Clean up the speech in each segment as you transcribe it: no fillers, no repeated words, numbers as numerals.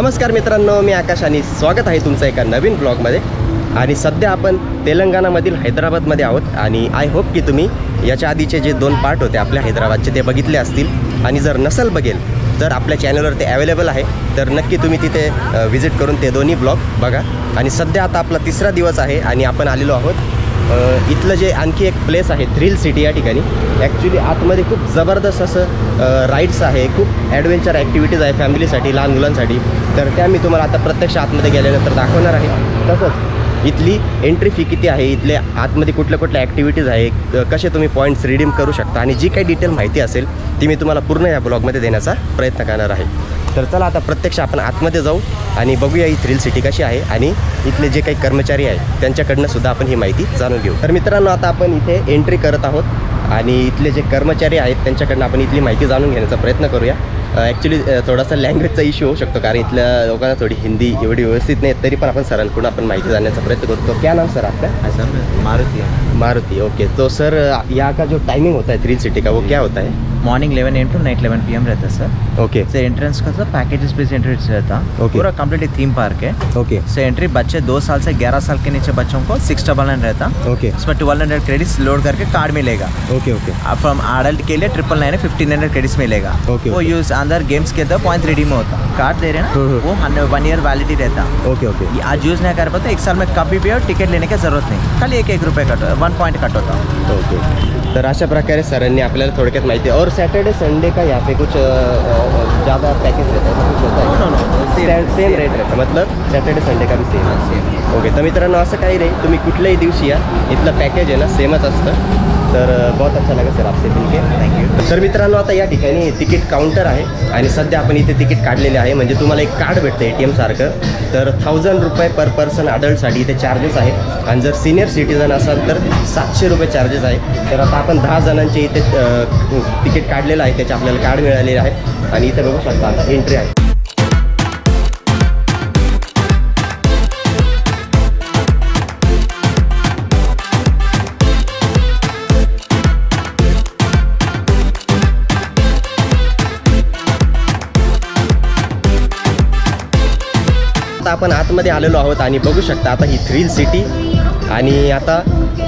नमस्कार मित्रांनो, मी आकाश आणि स्वागत आहे तुमचं एका नवीन ब्लॉगमध्ये। आणि सध्या आपण तेलंगणामधील हैदराबादमध्ये आहोत आणि आय होप की तुम्ही याच्या आधीचे जे 2 पार्ट होते आपल्या हैदराबादचे ते बघितले असतील। आणि जर नसेल बघेल तर आपल्या चॅनलवर ते अवेलेबल आहे, तर नक्की तुम्ही तिथे व्हिजिट करून ते दोन्ही ब्लॉग बघा। आणि सध्या आता आपला 3रा दिवस आहे आणि आपण आलेलो आहोत इथलं जे आणखी एक प्लेस आहे थ्रिल सिटी या ठिकाणी। ॲक्च्युली आतमध्ये खूप जबरदस्त असं राईड्स आहे, खूप ॲडव्हेंचर ॲक्टिव्हिटीज आहे फॅमिलीसाठी, लहान मुलांसाठी। तर त्या मी तुम्हाला आता प्रत्यक्ष आतमध्ये गेल्यानंतर दाखवणार आहे। तसंच इथली एंट्री फी किती आहे, इथले आतमध्ये कुठल्या ॲक्टिव्हिटीज आहे, कसे तुम्ही पॉईंट्स रिडीम करू शकता आणि जी काही डिटेल माहिती असेल ती मी तुम्हाला पूर्ण या ब्लॉगमध्ये देण्याचा प्रयत्न करणार आहे। तर चला आता प्रत्यक्ष आपण आतमध्ये जाऊ आणि बघूया ही थ्रिल सिटी कशी आहे आणि इथले जे काही कर्मचारी आहेत त्यांच्याकडनं सुद्धा आपण ही माहिती जाणून घेऊ। तर मित्रांनो, आता आपण इथे एंट्री करत आहोत आणि इथले जे कर्मचारी आहेत त्यांच्याकडनं आपण इथली माहिती जाणून घेण्याचा प्रयत्न करूया। ॲक्च्युली थोडासा लँग्वेजचा इश्यू होऊ शकतो, कारण इथल्या लोकांना थोडी हिंदी एवढी व्यवस्थित नाही, तरी पण आपण सरांकडून आपण माहिती जाणण्याचा प्रयत्न करतो। क्या नाम सर आपका? सर मारुति। मारुति, ओके। तो सर यहाँ का जो टाइमिंग होता है थ्रिल सिटी का वो क्या होता है? Morning 11 AM to night 11 PM रहता है सर। ओके। सर एंट्रेंस का सर पैकेजेस बेस्ड एंट्रेंस रहता है। ओके। पूरा कंप्लीटली थीम पार्क है। ओके। सर एंट्री बच्चे 2 साल से 11 साल के नीचे बच्चों को 699 रहता। ओके। इसमें 1200 क्रेडिट्स लोड करके कार्ड मिलेगा। Okay okay. अब फ्रॉम एडल्ट के लिए 999 1500 क्रेडिट्स मिलेगा। ओके। वो यूज अंदर गेम्स के अंदर पॉइंट रिडीम होता। कार्ड दे रहे हैं ना, वो 1 ईयर वैलिडिटी रहता। Okay okay. आज यूज नहीं कर पाते 1 साल में कभी भी और टिकट लेने की जरूरत नहीं, खाली 1 रुपये कट 1 पॉइंट कट होता। ओके। तर अशा प्रकारे सरांनी आपल्याला थोडक्यात माहिती। और सैटरडे संडे का यहाँ पे कुछ ज़्यादा पैकेज रहता है, कुछ होता है? नो सेम रेट रहता, मतलब सॅटर्डे संडे का भी सेम। ओके। तर मित्रांनो, असं काही नाही, तुम्ही कुठल्याही दिवशी या, इथलं पॅकेज आहे ना सेमच असतं। तर बहुत अच्छा लगा सर आपसे मिलके, थँक्यू। तर मित्रांनो, आता या ठिकाणी तिकीट काउंटर आहे आणि सध्या आपण इथे तिकीट काढलेले आहे, म्हणजे तुम्हाला एक कार्ड भेटतं ATM सारखं। तर 1000 रुपये पर पर्सन अडल्टसाठी इथे चार्जेस आहेत आणि जर सिनियर सिटीजन असाल तर 700 रुपये चार्जेस आहे। तर आता आपण 10 जणांचे इथे तिकीट काढलेलं आहे, त्याचे आपल्याला कार्ड मिळालेले आहे आणि इथे बघू शकता आता एंट्री आहे। आता आपण आतमध्ये आलेलो आहोत आणि बघू शकता आता ही थ्रिल सिटी आणि आता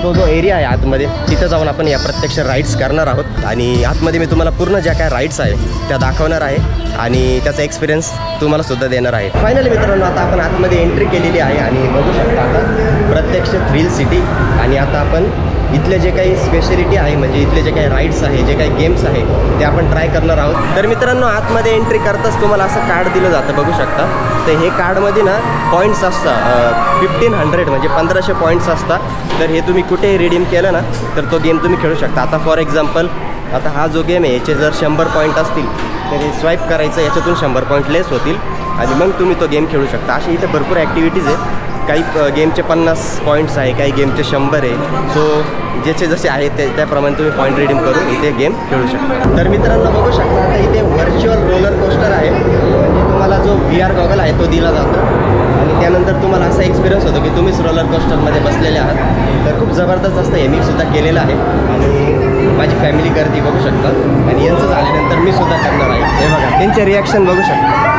तो जो एरिया आहे आतमध्ये तिथं जाऊन आपण या प्रत्यक्ष राईड्स करणार आहोत आणि आतमध्ये मी तुम्हाला पूर्ण ज्या काय राईड्स आहे त्या दाखवणार आहे आणि त्याचा एक्सपिरियन्स तुम्हाला सुद्धा देणार आहे। फायनली मित्रांनो, आता आपण आतमध्ये एंट्री केलेली आहे आणि बघू शकता आता प्रत्यक्ष थ्रिल सिटी। आणि आता आपण इथले जे काही स्पेशलिटी आहे, म्हणजे इथले जे काही राईड्स आहे, जे काही गेम्स आहे ते आपण ट्राय करणार आहोत। तर मित्रांनो, आतमध्ये एंट्री करताच तुम्हाला असं कार्ड दिलं जातं, बघू शकता। तर हे कार्डमध्ये ना पॉईंट्स असतात 1500, म्हणजे 1500 पॉईंट्स असतात। तर हे तुम्ही कुठेही रिडीम केलं ना तर तो गेम तुम्ही खेळू शकता। आता फॉर एक्झाम्पल, आता हा जो गेम आहे याचे जर 100 पॉईंट असतील तर हे स्वाईप करायचं, याच्यातून 100 पॉईंट लेस होतील आणि मग तुम्ही तो गेम खेळू शकता। अशी इथे भरपूर ॲक्टिव्हिटीज आहे, काही गेमचे 50 पॉईंट्स आहे, काही गेमचे 100 आहे। सो ज्याचे जसे आहेत त्याप्रमाणे तुम्ही पॉईंट रिडीम करून इथे गेम खेळू शकता। तर मित्रांनो, बघू शकता आता इथे व्हर्च्युअल रोलर कोस्टर आहे, म्हणजे तुम्हाला जो VR गॉगल आहे तो दिला जातो आणि त्यानंतर तुम्हाला असा एक्सपिरियन्स होतो की तुम्हीच रोलर कोस्टरमध्ये बसलेले आहात। तर खूप जबरदस्त असतं, हे मी सुद्धा केलेलं आहे आणि माझी फॅमिली करते, बघू शकता। आणि यांचं झाल्यानंतर मी सुद्धा करणार आहे, हे बघा त्यांचे रिॲक्शन बघू शकता।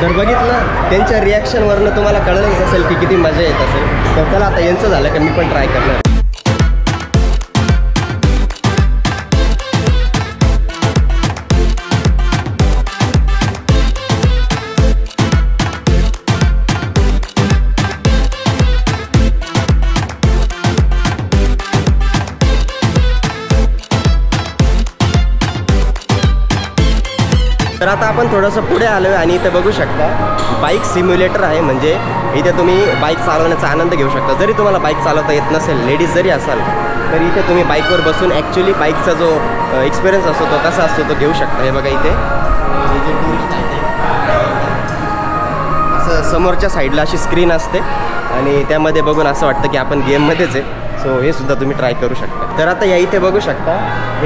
तर बघितलं त्यांच्या रिॲक्शनवरनं तुम्हाला कळलंच असेल की किती मजा येत असेल। तर चला आता यांचं झालं का मी पण ट्राय करणार। तर आता आपण थोडंसं पुढे आलो आहे आणि इथे बघू शकता बाईक सिम्युलेटर आहे, म्हणजे इथे तुम्ही बाईक चालवण्याचा आनंद घेऊ शकता। जरी तुम्हाला बाईक चालवता येत नसेल, लेडीज जरी असाल, तर इथे तुम्ही बाईकवर बसून ॲक्च्युली बाईकचा जो एक्सपिरियन्स असतो तो कसा असतो तो घेऊ शकता। हे बघा इथे जे टुरिस्ट आहे असं समोरच्या साईडला अशी स्क्रीन असते आणि त्यामध्ये बघून असं वाटतं की आपण गेममध्येच आहे। सो हे सुद्धा तुम्ही ट्राय करू शकता। तर आता या इथे बघू शकता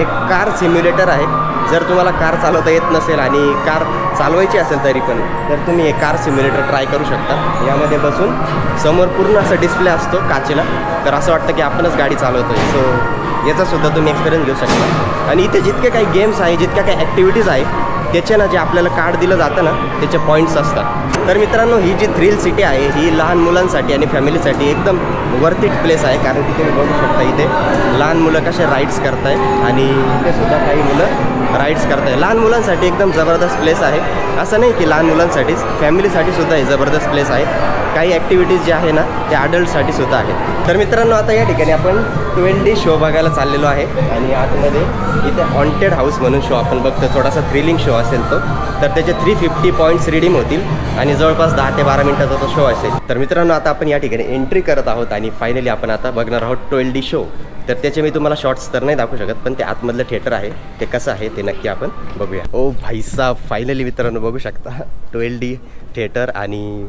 एक कार सिम्युलेटर आहे जर तुम्हाला कार चालवता येत नसेल आणि कार चालवायची असेल तरी पण तर तुम्ही एक कार सिम्युलेटर ट्राय करू शकता. यामध्ये बसून समोर पूर्ण असा डिस्प्ले असतो काचेला, तर असं वाटतं की आपणच गाडी चालवतो आहे. सो याचासुद्धा तुम्ही एक्सपिरियन्स घेऊ शकता. आणि इथे जितके काही गेम्स आहे, जितक्या काही ॲक्टिव्हिटीज आहे त्याचे ना जे आपल्याला कार्ड दिलं जातं ना त्याचे पॉईंट्स असतात. तर मित्रांनो, ही जी थ्रिल सिटी आहे ही लहान मुलांसाठी आणि फॅमिलीसाठी एकदम वर्थ इट प्लेस आहे. कारण की तुम्ही बघू शकता इथे लहान मुलं कसे राईड्स करताय आणि इथेसुद्धा काही मुलं राईड्स करताय. लहान मुलांसाठी एकदम जबरदस्त प्लेस आहे. असं नाही की लहान मुलांसाठीच, फॅमिलीसाठी सुद्धा हे जबरदस्त प्लेस आहे. काही ॲक्टिव्हिटीज जे आहे ना ते अडल्टसाठी सुद्धा आहेत. तर मित्रांनो, आता या ठिकाणी आपण 12D शो बघायला चाललेलो आहे आणि आतमध्ये इथे हॉन्टेड हाऊस म्हणून शो आपण बघतो. थोडासा थ्रिलिंग शो असेल तो, तर त्याचे 350 पॉईंट्स रिडीम होतील आणि जवळपास 10 ते 12 मिनिटाचा तो शो असेल. तर मित्रांनो, आता आपण या ठिकाणी एंट्री करत आहोत आणि फायनली आपण आता बघणार आहोत 12D शो. तर त्याचे मी तुम्हाला शॉर्ट्स तर नाही दाखवू शकत, पण ते आतमधलं थिएटर आहे ते कसं आहे ते नक्की आपण बघूया. ओ भाईसाब, फायनली मित्रांनो बघू शकता 12D थिएटर. आणि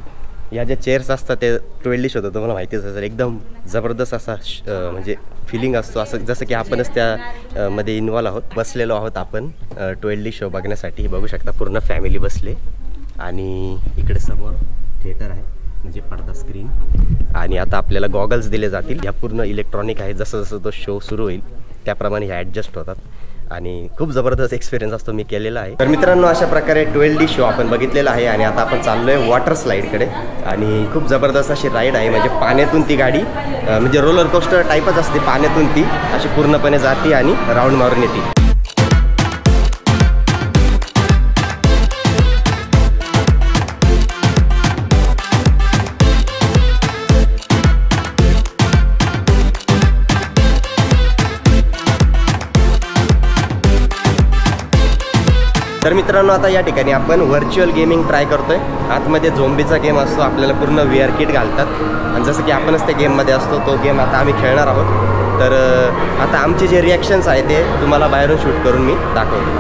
या ज्या चेअर्स असतात ते 12D शो होतं, तुम्हाला माहितीच असेल. एकदम जबरदस्त असा म्हणजे फिलिंग असतो, असं जसं की आपणच त्या मध्ये इन्वॉल्व आहोत. बसलेलो आहोत आपण 12D शो बघण्यासाठी. बघू शकता पूर्ण फॅमिली बसले आणि इकडे समोर थिएटर आहे म्हणजे पडदा स्क्रीन. आणि आता आपल्याला गॉगल्स दिले जातील. या पूर्ण इलेक्ट्रॉनिक आहे. जसं जसं तो शो सुरू होईल त्याप्रमाणे ह्या ॲडजस्ट होतात आणि खूप जबरदस्त एक्सपिरियन्स असतो, मी केलेला आहे. तर मित्रांनो, अशा प्रकारे 12D शो आपण बघितलेला आहे आणि आता आपण चाललो आहे वॉटर स्लाईडकडे. आणि खूप जबरदस्त अशी राईड आहे. म्हणजे पाण्यातून ती गाडी म्हणजे रोलर कोस्टर टाईपच असते. पाण्यातून ती अशी पूर्णपणे जाते आणि राऊंड मारून येते. तर मित्रांनो, आता या ठिकाणी आपण व्हर्च्युअल गेमिंग ट्राय करतोय. आतमध्ये झोंबीचा गेम असतो, आपल्याला पूर्ण VR किट घालतात आणि जसं की आपणच त्या गेममध्ये असतो तो गेम आता आम्ही खेळणार आहोत. तर आता आमचे जे रिॲक्शन्स आहे ते तुम्हाला बाहेरून शूट करून मी दाखवतो.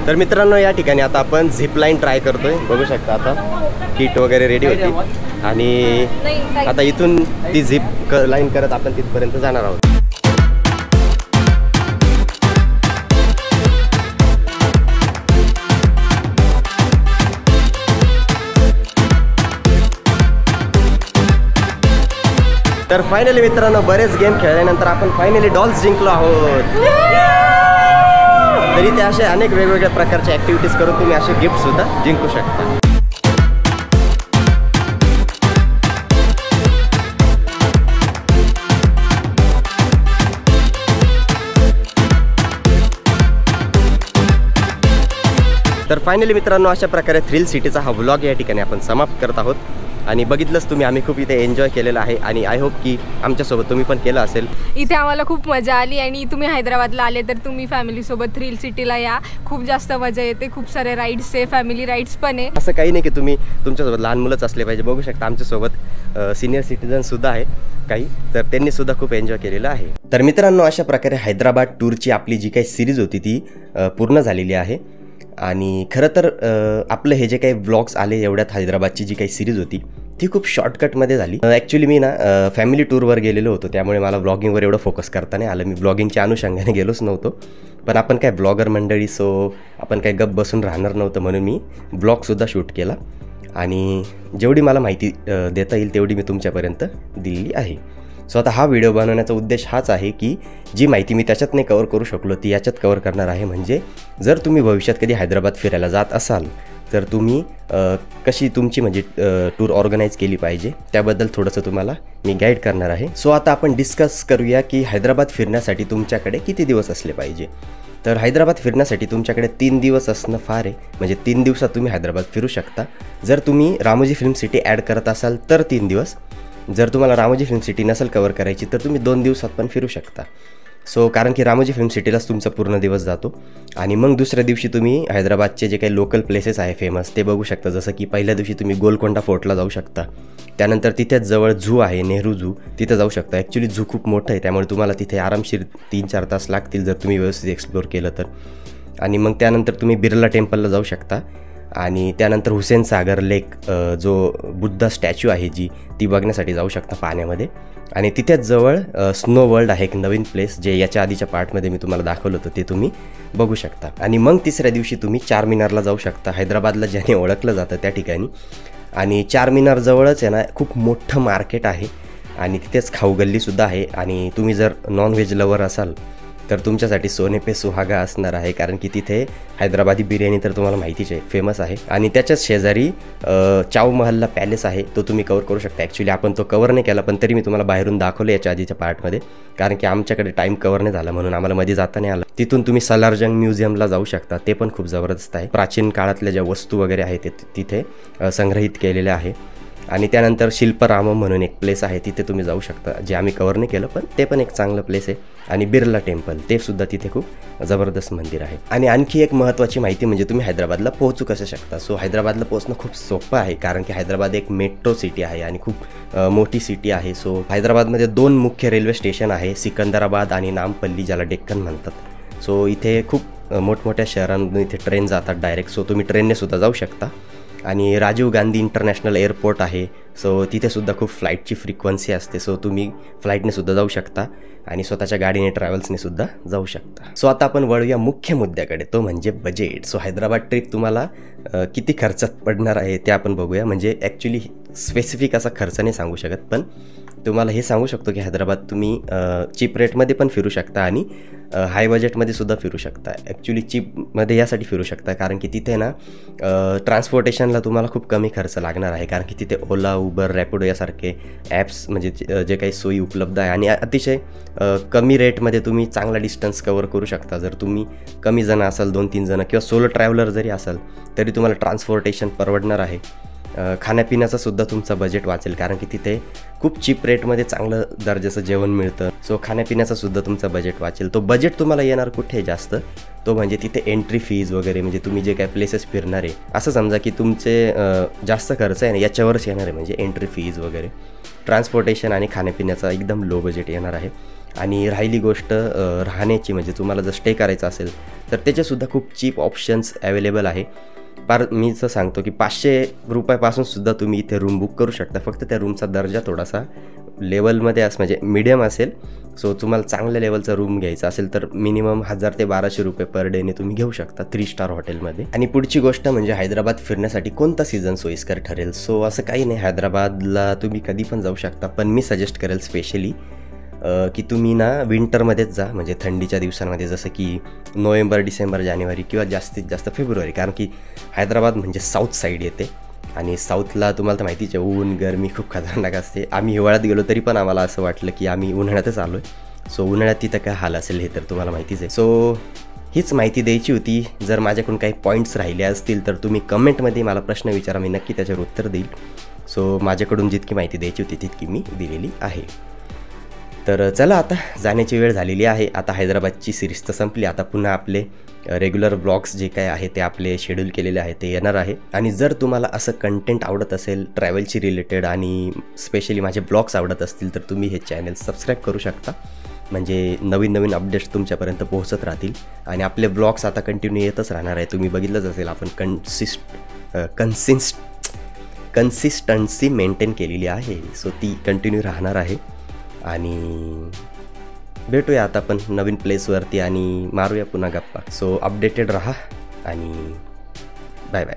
तर मित्रांनो, या ठिकाणी आता आपण झिप लाईन ट्राय करतोय. बघू शकता आता किट वगैरे रेडी होती आणि आता इथून ती झिप लाईन करत आपण तिथपर्यंत जाणार आहोत. तर फायनली मित्रांनो, बरेच गेम खेळल्यानंतर आपण फायनली डॉल्स जिंकलो आहोत. तरी ते असे अनेक वेगवेगळ्या प्रकारचे ॲक्टिव्हिटीज करून तुम्ही असे गिफ्टसुद्धा जिंकू शकता. तर फायनली मित्रांनो, अशा प्रकारे थ्रिल सिटीचा हा व्लॉग या ठिकाणी आपण समाप्त करत आहोत. आणि बघितलंच तुम्ही, आम्ही खूप इथे एन्जॉय केलेलं आहे आणि आय होप की आमच्यासोबत तुम्ही पण केलं असेल. इथे आम्हाला खूप मजा आली आणि तुम्ही हैदराबादला आले तर तुम्ही फॅमिलीसोबत थ्रिल सिटीला या. खूप जास्त मजा येते. खूप सारे राईड्स आहे, फॅमिली राईड्स पण आहे. असं काही नाही की तुम्ही तुमच्यासोबत लहान मुलंच असले पाहिजे. बघू शकता आमच्यासोबत सिनियर सिटीजनसुद्धा आहे काही, तर त्यांनीसुद्धा खूप एन्जॉय केलेलं आहे. तर मित्रांनो, अशा प्रकारे हैदराबाद टूरची आपली जी काही सिरीज होती ती पूर्ण झालेली आहे. आणि खरं तर आपलं हे जे काही व्लॉग्स आले एवढ्यात हैदराबादची जी काही सिरीज होती ती खूप शॉर्टकटमध्ये झाली. ॲक्च्युली मी ना फॅमिली टूरवर गेलेलो होतो, त्यामुळे मला व्लॉगिंगवर एवढं फोकस करता नाही आलं. मी व्लॉगिंगच्या अनुषंगाने गेलोच नव्हतो. पण आपण काय ब्लॉगर मंडळी, सो आपण काय गप बसून राहणार नव्हतं म्हणून मी ब्लॉगसुद्धा शूट केला आणि जेवढी मला माहिती देता येईल तेवढी मी तुमच्यापर्यंत दिलेली आहे. सो आता हा व्हिडिओ बनवण्याचा उद्देश हाच आहे की जी माहिती मी त्याच्यात नाही कवर करू शकलो ती याच्यात कवर करणार आहे. म्हणजे जर तुम्ही भविष्यात कधी हैदराबाद फिरायला जात असाल तर तुम्ही कशी तुमची म्हणजे टूर ऑर्गनाईज केली पाहिजे त्याबद्दल थोडंसं तुम्हाला मी गाईड करणार आहे. सो आता आपण डिस्कस करूया की हैदराबाद फिरण्यासाठी तुमच्याकडे किती दिवस असले पाहिजे. तर हैदराबाद फिरण्यासाठी तुमच्याकडे 3 दिवस असणं फार आहे. म्हणजे 3 दिवसात तुम्ही हैदराबाद फिरू शकता. जर तुम्ही रामोजी फिल्म सिटी ॲड करत असाल तर 3 दिवस. जर तुम्हाला रामोजी फिल्म सिटी नसेल कवर करायची तर तुम्ही 2 दिवसात पण फिरू शकता. सो कारण की रामोजी फिल्म सिटीलाच तुमचा पूर्ण दिवस जातो. आणि मग दुसऱ्या दिवशी तुम्ही हैदराबादचे जे काही लोकल प्लेसेस आहे फेमस ते बघू शकता. जसं की पहिल्या दिवशी तुम्ही गोलकोंडा फोर्टला जाऊ शकता. त्यानंतर तिथेच जवळ झू आहे, नेहरू झू, तिथं जाऊ शकता. ॲक्च्युली झू खूप मोठं आहे, त्यामुळे तुम्हाला तिथे आरामशीर 3-4 तास लागतील जर तुम्ही व्यवस्थित एक्सप्लोर केलं तर. आणि मग त्यानंतर तुम्ही बिर्ला टेम्पलला जाऊ शकता. आणि त्यानंतर हुसेन सागर लेक, जो बुद्धा स्टॅच्यू आहे जी, ती बघण्यासाठी जाऊ शकता पाण्यामध्ये. आणि तिथेच जवळ स्नो वर्ल्ड आहे, एक नवीन प्लेस जे याच्या आधीच्या पार्टमध्ये मी तुम्हाला दाखवलं होतं, ते तुम्ही बघू शकता. आणि मग तिसऱ्या दिवशी तुम्ही चारमिनारला जाऊ शकता, हैदराबादला ज्याने ओळखलं जातं त्या ठिकाणी. आणि चारमिनार जवळच आहे ना खूप मोठं मार्केट आहे आणि तिथेच खाऊ गल्लीसुद्धा आहे. आणि तुम्ही जर नॉनव्हेज लवर असाल तर तुमच्यासाठी सोने पे सुहागा असणार आहे, कारण की तिथे हैदराबादी बिर्याणी तर तुम्हाला माहितीच आहे, फेमस आहे. आणि त्याच्याच शेजारी चाव महल्ला पॅलेस आहे, तो तुम्ही कवर करू शकता. ॲक्च्युली आपण तो कवर नाही केला, पण तरी मी तुम्हाला बाहेरून दाखवलं याच्या आधीच्या पार्टमध्ये, कारण की आमच्याकडे टाईम कवर नाही झाला म्हणून आम्हाला मध्ये जाता नाही आलं. तिथून तुम्ही सलारजंग म्युझियमला जाऊ शकता, ते पण खूप जबरदस्त आहे. प्राचीन काळातल्या ज्या वस्तू वगैरे आहेत ते तिथे संग्रहित केलेल्या आहे. आणि त्यानंतर शिल्परामम म्हणून एक प्लेस आहे, तिथे तुम्ही जाऊ शकता, जे आम्ही कवर नाही केलं, पण ते पण एक चांगलं प्लेस आहे. आणि बिर्ला टेम्पल, ते सुद्धा तिथे खूप जबरदस्त मंदिर आहे. आणि आणखी एक महत्त्वाची माहिती म्हणजे तुम्ही हैदराबादला पोहोचू कसं शकता. सो हैदराबादला पोहोचणं खूप सोपं आहे, कारण की हैदराबाद एक मेट्रो सिटी आहे आणि खूप मोठी सिटी आहे. सो हैदराबादमध्ये 2 मुख्य रेल्वे स्टेशन आहे, सिकंदराबाद आणि नामपल्ली, ज्याला डेक्कन म्हणतात. सो इथे खूप मोठमोठ्या शहरांमधून इथे ट्रेन जातात डायरेक्ट, सो तुम्ही ट्रेनने सुद्धा जाऊ शकता. आणि राजीव गांधी इंटरनॅशनल एअरपोर्ट आहे, सो तिथेसुद्धा खूप फ्लाईटची फ्रिक्वेन्सी असते, सो तुम्ही फ्लाईटने सुद्धा जाऊ शकता आणि स्वतःच्या गाडीने ट्रॅव्हल्सने सुद्धा जाऊ शकता. सो आता आपण वळूया मुख्य मुद्द्याकडे, तो म्हणजे बजेट. सो हैदराबाद ट्रिप तुम्हाला किती खर्चात पडणार आहे ते आपण बघूया. म्हणजे ॲक्च्युली स्पेसिफिक असा खर्च नाही सांगू शकत, पण तुम्हाला हे सांगू शकतो की हैदराबाद तुम्ही चीप रेटमध्ये पण फिरू शकता आणि हाय बजेटमध्ये सुद्धा फिरू शकता. ॲक्च्युली चीपमध्ये यासाठी फिरू शकता कारण की तिथे ना ट्रान्सपोर्टेशनला तुम्हाला खूप कमी खर्च लागणार आहे, कारण की तिथे ओला, उबर, रॅपिडो यासारखे ॲप्स म्हणजे जे काही सोयी उपलब्ध आहे. आणि अतिशय कमी रेटमध्ये तुम्ही चांगला डिस्टन्स कवर करू शकता. जर तुम्ही कमी जण असाल, 2-3 जण किंवा सोलो ट्रॅव्हलर जरी असाल तरी तुम्हाला ट्रान्सपोर्टेशन परवडणार आहे. खाण्यापिण्याचा सुद्धा तुमचा बजेट वाचेल, कारण की तिथे खूप चीप रेटमध्ये चांगलं दर्जाचं जेवण मिळतं. सो खाण्यापिण्याचा सुद्धा तुमचा बजेट वाचेल. तो बजेट तुम्हाला येणार कुठे जास्त, तो म्हणजे तिथे एंट्री फीज वगैरे, म्हणजे तुम्ही जे काय प्लेसेस फिरणार आहे असं समजा की तुमचे जास्त खर्च आहे ना याच्यावरच येणार आहे, म्हणजे एंट्री फीज वगैरे, ट्रान्सपोर्टेशन आणि खाण्यापिण्याचा एकदम लो बजेट येणार आहे. आणि राहिली गोष्ट राहण्याची, म्हणजे तुम्हाला जर स्टे करायचं असेल तर त्याचेसुद्धा खूप चीप ऑप्शन्स अवेलेबल आहे. मी तर सांगतो की 500 रुपयापासून सुद्धा तुम्ही इथे रूम बुक करू शकता. फक्त त्या रूमचा दर्जा थोडासा लेवलमध्ये म्हणजे मीडियम असेल. सो तुम्हाला चांगल्या लेवलचा रूम घ्यायचा असेल तर मिनिमम 1000 ते 1200 रुपये पर डेने तुम्ही घेऊ शकता 3 स्टार हॉटेलमध्ये. आणि पुढची गोष्ट म्हणजे हैदराबाद फिरण्यासाठी कोणता सीझन सोयीस्कर ठरेल. सो असं काही नाही, हैदराबादला तुम्ही कधी पण जाऊ शकता, पण मी सजेस्ट करेल स्पेशली की तुम्ही ना विंटरमध्येच जा, म्हणजे थंडीच्या दिवसांमध्ये, जसं की नोव्हेंबर, डिसेंबर, जानेवारी किंवा जास्तीत जास्त फेब्रुवारी, कारण की हैदराबाद म्हणजे साऊथ साईड येते आणि साऊथला तुम्हाला तर माहितीच आहे ऊन गरमी खूप खतरनाक असते. आम्ही हिवाळ्यात गेलो तरी पण आम्हाला असं वाटलं की आम्ही उन्हाळ्यातच आलो आहे. सो उन्हाळ्यात तिथं काय हाल असेल हे तर तुम्हाला माहितीच आहे. सो हीच माहिती द्यायची होती. जर माझ्याकडून काही पॉईंट्स राहिले असतील तर तुम्ही कमेंटमध्ये मला प्रश्न विचारा, मी नक्की त्याच्यावर उत्तर देईल. सो माझ्याकडून जितकी माहिती द्यायची होती तितकी मी दिलेली आहे. तर चला, आता जाण्याची वेळ झालेली आहे. आता हैदराबादची सिरीज तर संपली, आता पुन्हा आपले रेग्युलर ब्लॉग्स जे काय आहे ते आपले शेड्यूल केलेले आहे ते येणार आहे. आणि जर तुम्हाला असं कंटेंट आवडत असेल ट्रॅव्हलची रिलेटेड आणि स्पेशली माझे ब्लॉग्स आवडत असतील तर तुम्ही हे चॅनल सबस्क्राईब करू शकता, म्हणजे नवीन नवीन अपडेट्स तुमच्यापर्यंत पोहोचत राहतील. आणि आपले ब्लॉग्स आता कंटिन्यू येतच राहणार आहे. तुम्ही बघितलंच असेल आपण कन्सिस्टन्सी मेंटेन केलेली आहे, सो ती कंटिन्यू राहणार आहे. आणि भेटूया आता आपण नवीन प्लेसवरती आणि मारूया पुन्हा गप्पा. सो अपडेटेड राहा आणि बाय बाय.